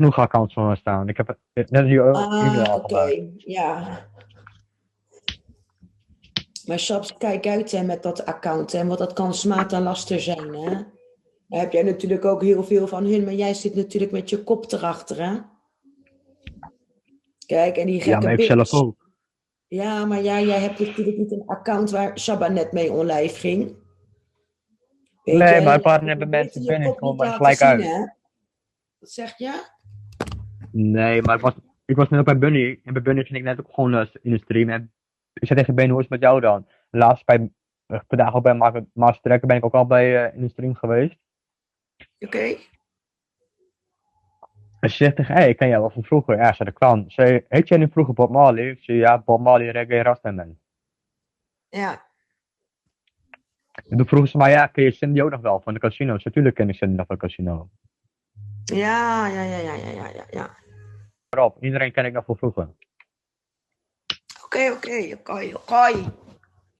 genoeg accounts van me staan. Ik heb net als je e-mail al gebruikt. Oké, ja. Maar Saps, kijk uit hè, met dat account, hè, want dat kan smaad en laster zijn. Hè? Daar heb jij natuurlijk ook heel veel van hun, maar jij zit natuurlijk met je kop erachter. Hè? Kijk, en die Ja, gekke maar ik zelf beelden. ook. Ja, maar jij hebt natuurlijk niet een account waar Shabba net mee online ging. Weet je, Nee, en maar je een laat paar je hebben beter mensen je binnen kop gewoon niet maar laten gelijk zien, uit. hè? Wat zeg je? Nee, maar ik was net ook bij Bunny. En bij Bunny ging ik net ook gewoon in de stream. En ik zei tegen Ben, hoe is het met jou dan? Laatst vandaag ook bij Master Tracker ben ik ook al bij in de stream geweest. Oké. En ze zegt tegen, ik ken jou wel van vroeger. Ja, ze dat kan. Ze heet jij nu vroeger Bob Marley? Ik zei, ja, Bob Marley, reggae, Rastaman. Ja. En toen vroegen ze mij, ja, ken je Cindy ook nog wel van de casino's? Natuurlijk ken ik Cindy nog van de casino. Ja. Rob, iedereen ken ik nog van vroeger. Oké.